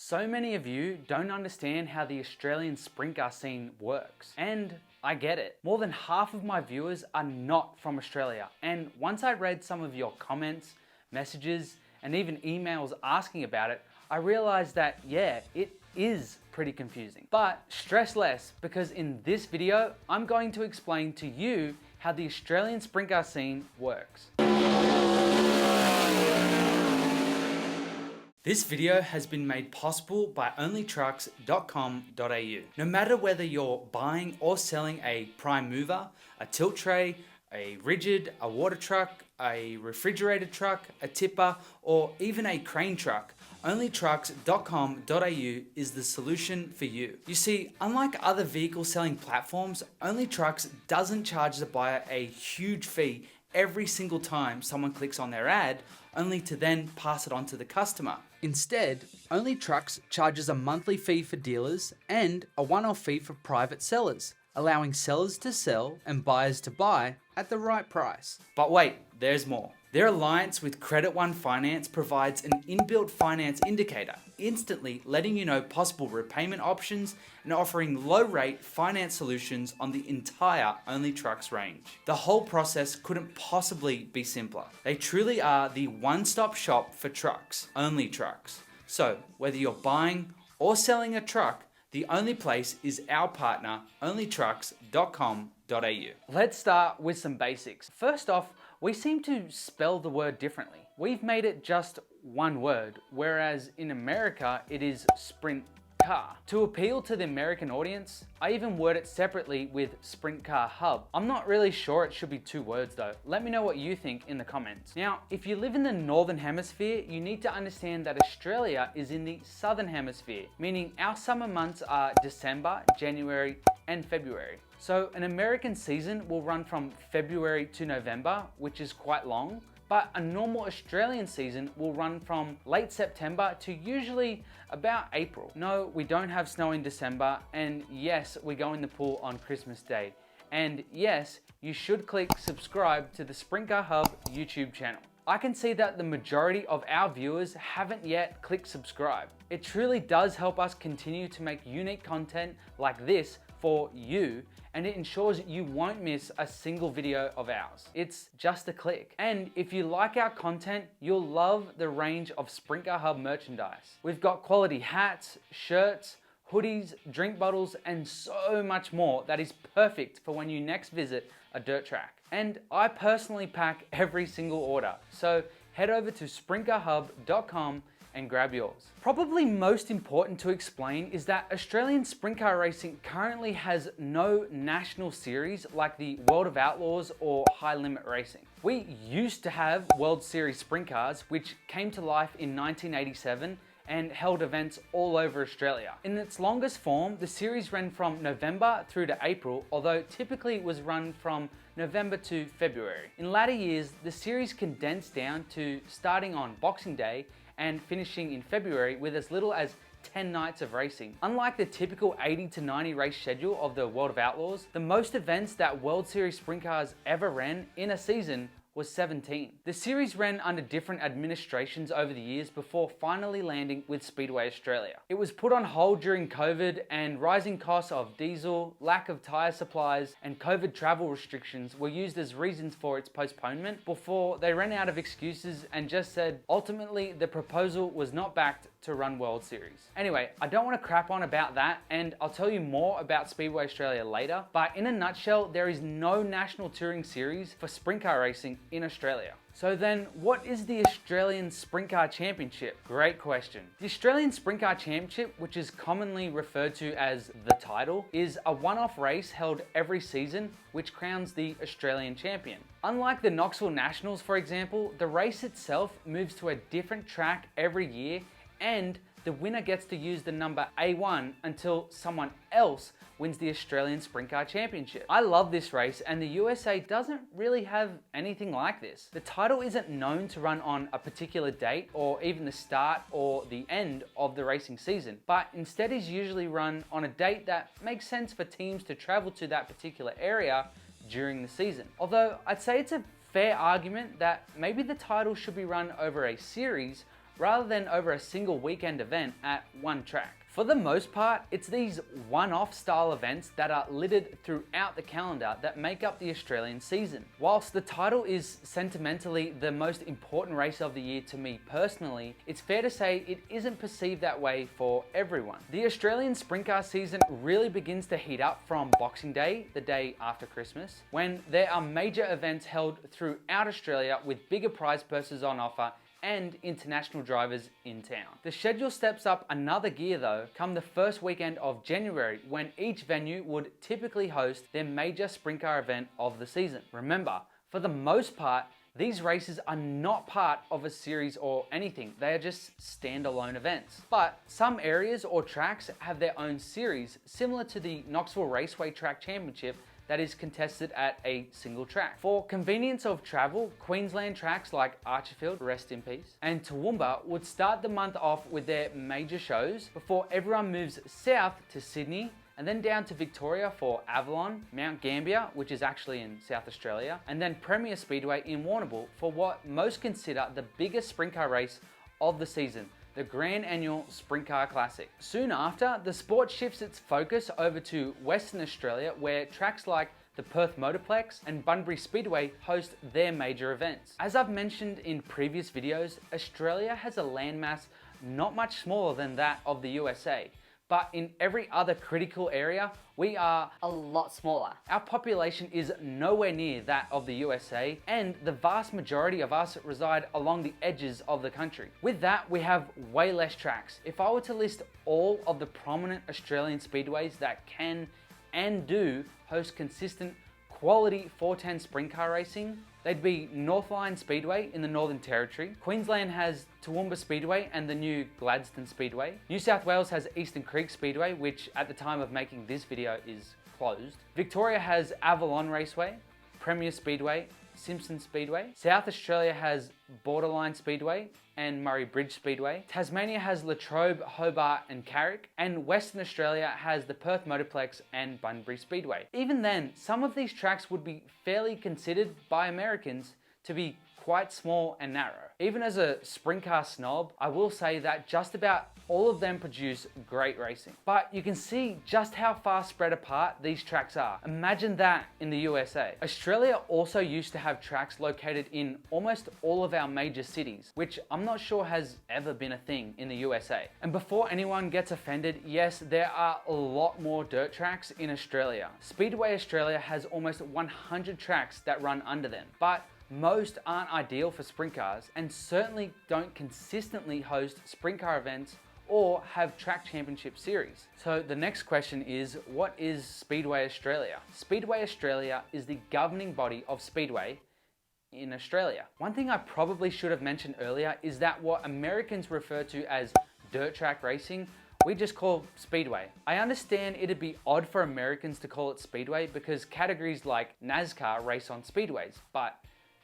So many of you don't understand how the Australian sprint car scene works, and I get it. More than half of my viewers are not from Australia, and once I read some of your comments, messages, and even emails asking about it, I realized that, yeah, it is pretty confusing. But stress less, because in this video, I'm going to explain to you how the Australian sprint car scene works. This video has been made possible by onlytrucks.com.au. No matter whether you're buying or selling a prime mover, a tilt tray, a rigid, a water truck, a refrigerated truck, a tipper, or even a crane truck, onlytrucks.com.au is the solution for you. You see, unlike other vehicle selling platforms, OnlyTrucks doesn't charge the buyer a huge fee every single time someone clicks on their ad, only to then pass it on to the customer. Instead, OnlyTrucks charges a monthly fee for dealers and a one-off fee for private sellers, allowing sellers to sell and buyers to buy at the right price. But wait, there's more. Their alliance with Credit One Finance provides an inbuilt finance indicator, instantly letting you know possible repayment options and offering low-rate finance solutions on the entire OnlyTrucks range. The whole process couldn't possibly be simpler. They truly are the one-stop shop for trucks, OnlyTrucks. So, whether you're buying or selling a truck, the only place is our partner, onlytrucks.com.au. Let's start with some basics. First off, we seem to spell the word differently. We've made it just one word, whereas in America it is sprint car. To appeal to the American audience, I even word it separately with Sprint Car Hub. I'm not really sure it should be two words though. Let me know what you think in the comments. Now, if you live in the Northern Hemisphere, you need to understand that Australia is in the Southern Hemisphere, meaning our summer months are December, January, and February. So an American season will run from February to November, which is quite long, but a normal Australian season will run from late September to usually about April. No, we don't have snow in December, and yes, we go in the pool on Christmas Day. And yes, you should click subscribe to the Sprint Car Hub YouTube channel. I can see that the majority of our viewers haven't yet clicked subscribe. It truly does help us continue to make unique content like this for you, and it ensures you won't miss a single video of ours. It's just a click. And if you like our content, you'll love the range of Sprint Car Hub merchandise. We've got quality hats, shirts, hoodies, drink bottles, and so much more that is perfect for when you next visit a dirt track. And I personally pack every single order, so head over to sprintcarhub.com and grab yours. Probably most important to explain is that Australian sprint car racing currently has no national series like the World of Outlaws or High Limit Racing. We used to have World Series sprint cars, which came to life in 1987 and held events all over Australia. In its longest form, the series ran from November through to April, although typically it was run from November to February. In latter years, the series condensed down to starting on Boxing Day and finishing in February with as little as 10 nights of racing. Unlike the typical 80 to 90 race schedule of the World of Outlaws, the most events that World Series sprint cars ever ran in a season was 17. The series ran under different administrations over the years before finally landing with Speedway Australia. It was put on hold during COVID, and rising costs of diesel, lack of tyre supplies, and COVID travel restrictions were used as reasons for its postponement before they ran out of excuses and just said ultimately the proposal was not backed to run World Series. Anyway, I don't want to crap on about that, and I'll tell you more about Speedway Australia later, but in a nutshell, there is no national touring series for sprint car racing in Australia. So then, what is the Australian Sprint Car Championship? Great question. The Australian Sprint Car Championship, which is commonly referred to as the title, is a one-off race held every season which crowns the Australian champion. Unlike the Knoxville Nationals, for example, the race itself moves to a different track every year, and the winner gets to use the number A1 until someone else wins the Australian Sprint Car Championship. I love this race, and the USA doesn't really have anything like this. The title isn't known to run on a particular date or even the start or the end of the racing season, but instead is usually run on a date that makes sense for teams to travel to that particular area during the season. Although I'd say it's a fair argument that maybe the title should be run over a series rather than over a single weekend event at one track. For the most part, it's these one-off style events that are littered throughout the calendar that make up the Australian season. Whilst the title is sentimentally the most important race of the year to me personally, it's fair to say it isn't perceived that way for everyone. The Australian sprint car season really begins to heat up from Boxing Day, the day after Christmas, when there are major events held throughout Australia with bigger prize purses on offer and international drivers in town. The schedule steps up another gear though come the first weekend of January, when each venue would typically host their major sprint car event of the season. Remember, for the most part, these races are not part of a series or anything, they are just standalone events. But some areas or tracks have their own series, similar to the Knoxville Raceway Track Championship that is contested at a single track. For convenience of travel, Queensland tracks like Archerfield, rest in peace, and Toowoomba would start the month off with their major shows before everyone moves south to Sydney and then down to Victoria for Avalon, Mount Gambier, which is actually in South Australia, and then Premier Speedway in Warrnambool for what most consider the biggest sprint car race of the season, the Grand Annual Sprint Car Classic. Soon after, the sport shifts its focus over to Western Australia, where tracks like the Perth Motorplex and Bunbury Speedway host their major events. As I've mentioned in previous videos, Australia has a landmass not much smaller than that of the USA. But in every other critical area, we are A lot smaller. Our population is nowhere near that of the USA, and the vast majority of us reside along the edges of the country. With that, we have way less tracks. If I were to list all of the prominent Australian speedways that can and do host consistent quality 410 sprint car racing, they'd be Northline Speedway in the Northern Territory. Queensland has Toowoomba Speedway and the new Gladstone Speedway. New South Wales has Eastern Creek Speedway, which at the time of making this video is closed. Victoria has Avalon Raceway, Premier Speedway, Simpson Speedway. South Australia has Borderline Speedway and Murray Bridge Speedway. Tasmania has Latrobe, Hobart and Carrick. And Western Australia has the Perth Motorplex and Bunbury Speedway. Even then, some of these tracks would be fairly considered by Americans to be quite small and narrow. Even as a sprint car snob, I will say that just about all of them produce great racing. But you can see just how far spread apart these tracks are. Imagine that in the USA. Australia also used to have tracks located in almost all of our major cities, which I'm not sure has ever been a thing in the USA. And before anyone gets offended, yes, there are a lot more dirt tracks in Australia. Speedway Australia has almost 100 tracks that run under them, but most aren't ideal for sprint cars and certainly don't consistently host sprint car events or have track championship series. So the next question is, what is Speedway Australia? Speedway Australia is the governing body of Speedway in Australia. One thing I probably should have mentioned earlier is that what Americans refer to as dirt track racing, we just call Speedway. I understand it'd be odd for Americans to call it Speedway because categories like NASCAR race on speedways, but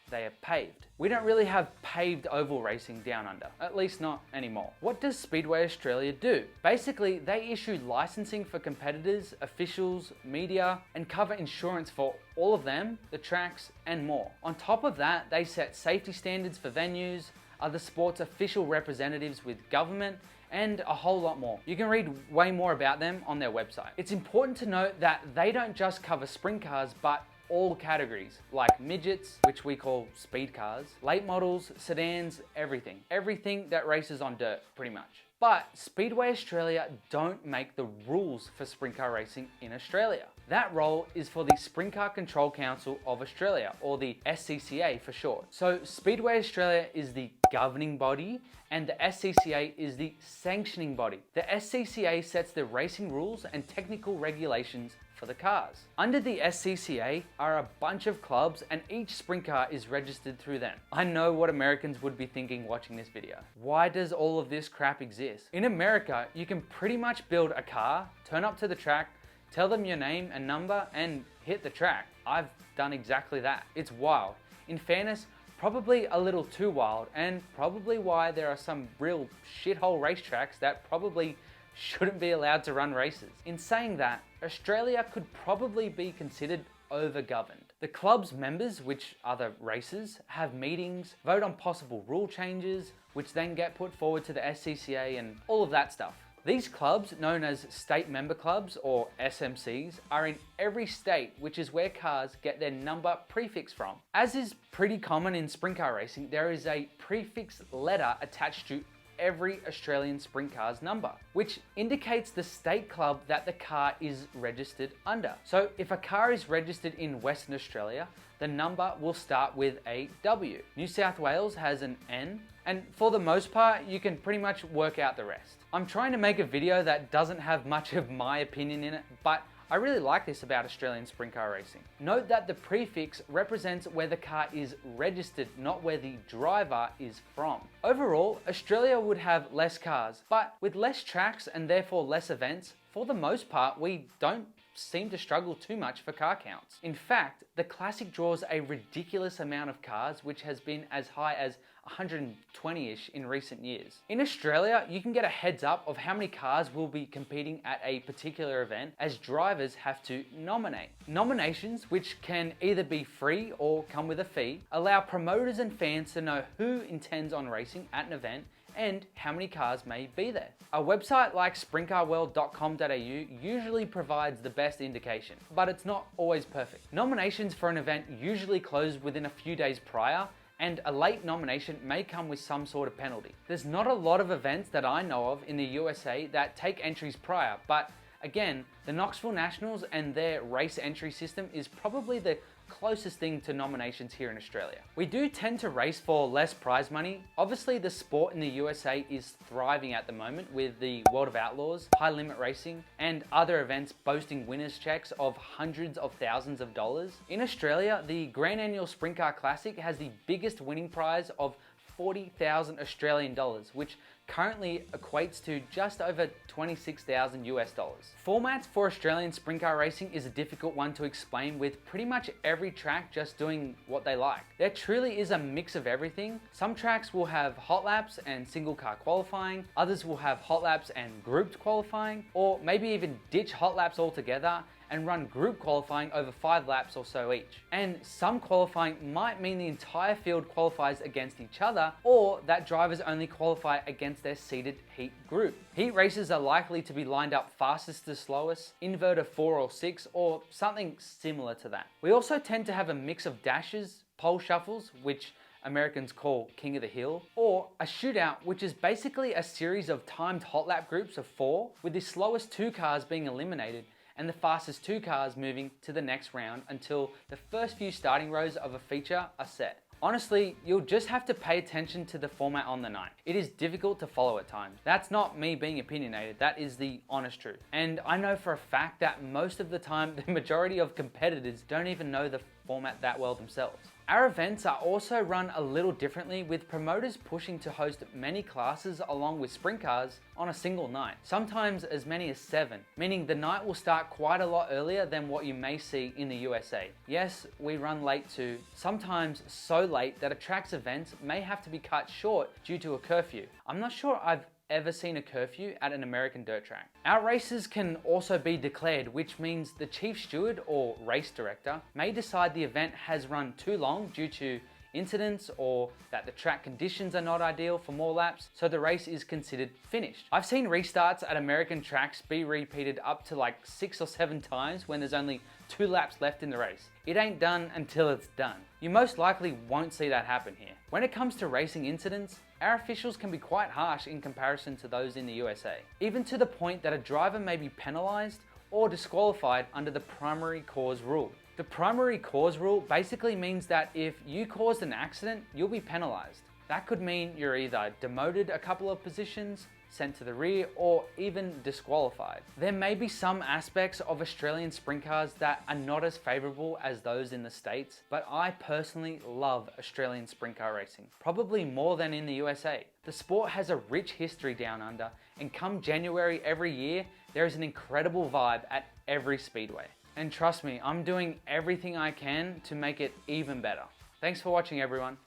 they are paved. We don't really have paved oval racing down under, at least not anymore. What does Speedway Australia do? Basically, they issue licensing for competitors, officials, media, and cover insurance for all of them, the tracks, and more. On top of that, they set safety standards for venues, are the sport's official representatives with government, and a whole lot more. You can read way more about them on their website. It's important to note that they don't just cover sprint cars, but all categories, like midgets, which we call speed cars, late models, sedans, everything. Everything that races on dirt, pretty much. But Speedway Australia don't make the rules for sprint car racing in Australia. That role is for the Sprint Car Control Council of Australia, or the SCCA for short. So Speedway Australia is the governing body and the SCCA is the sanctioning body. The SCCA sets the racing rules and technical regulations for the cars. Under the SCCA are a bunch of clubs and each sprint car is registered through them. I know what Americans would be thinking watching this video. Why does all of this crap exist? In America, you can pretty much build a car, turn up to the track, tell them your name and number, and hit the track. I've done exactly that. It's wild. In fairness, probably a little too wild, and probably why there are some real shithole racetracks that probably shouldn't be allowed to run races. In saying that, Australia could probably be considered over-governed. The club's members, which are the racers, have meetings, vote on possible rule changes, which then get put forward to the SCCA and all of that stuff. These clubs, known as state member clubs or SMCs, are in every state, which is where cars get their number prefix from. As is pretty common in sprint car racing, there is a prefix letter attached to every Australian sprint car's number, which indicates the state club that the car is registered under. So if a car is registered in Western Australia, the number will start with a W. New South Wales has an N, and for the most part, you can pretty much work out the rest. I'm trying to make a video that doesn't have much of my opinion in it, but I really like this about Australian sprint car racing. Note that the prefix represents where the car is registered, not where the driver is from. Overall, Australia would have less cars, but with less tracks and therefore less events, for the most part, we don't seem to struggle too much for car counts. In fact, the Classic draws a ridiculous amount of cars, which has been as high as 120-ish in recent years. In Australia, you can get a heads up of how many cars will be competing at a particular event, as drivers have to nominate. Nominations, which can either be free or come with a fee, allow promoters and fans to know who intends on racing at an event and how many cars may be there. A website like sprintcarworld.com.au usually provides the best indication, but it's not always perfect. Nominations for an event usually close within a few days prior, and a late nomination may come with some sort of penalty. There's not a lot of events that I know of in the USA that take entries prior, but again, the Knoxville Nationals and their race entry system is probably the closest thing to nominations here in Australia. We do tend to race for less prize money. Obviously, the sport in the USA is thriving at the moment with the World of Outlaws, high limit racing, and other events boasting winners checks of hundreds of thousands of dollars. In Australia, the Grand Annual Sprint Car Classic has the biggest winning prize of 40,000 Australian dollars, which currently equates to just over 26,000 US dollars. Formats for Australian sprint car racing is a difficult one to explain, with pretty much every track just doing what they like. There truly is a mix of everything. Some tracks will have hot laps and single car qualifying, others will have hot laps and grouped qualifying, or maybe even ditch hot laps altogether and run group qualifying over 5 laps or so each. And some qualifying might mean the entire field qualifies against each other, or that drivers only qualify against their seeded heat group. Heat races are likely to be lined up fastest to slowest, inverter 4 or 6, or something similar to that. We also tend to have a mix of dashes, pole shuffles, which Americans call King of the Hill, or a shootout, which is basically a series of timed hot lap groups of 4, with the slowest 2 cars being eliminated and the fastest 2 cars moving to the next round until the first few starting rows of a feature are set. Honestly, you'll just have to pay attention to the format on the night. It is difficult to follow at times. That's not me being opinionated, that is the honest truth. And I know for a fact that most of the time, the majority of competitors don't even know the format that well themselves. Our events are also run a little differently, with promoters pushing to host many classes along with sprint cars on a single night, sometimes as many as 7, meaning the night will start quite a lot earlier than what you may see in the USA. Yes, we run late too, sometimes so late that a track's events may have to be cut short due to a curfew. I'm not sure I've ever seen a curfew at an American dirt track. Our races can also be declared, which means the chief steward or race director may decide the event has run too long due to incidents, or that the track conditions are not ideal for more laps, so the race is considered finished. I've seen restarts at American tracks be repeated up to like 6 or 7 times when there's only 2 laps left in the race. It ain't done until it's done. You most likely won't see that happen here. When it comes to racing incidents, our officials can be quite harsh in comparison to those in the USA, even to the point that a driver may be penalised or disqualified under the primary cause rule. The primary cause rule basically means that if you caused an accident, you'll be penalised. That could mean you're either demoted a couple of positions, sent to the rear, or even disqualified. There may be some aspects of Australian sprint cars that are not as favourable as those in the States, but I personally love Australian sprint car racing, probably more than in the USA. The sport has a rich history down under, and come January every year, there is an incredible vibe at every speedway. And trust me, I'm doing everything I can to make it even better. Thanks for watching, everyone.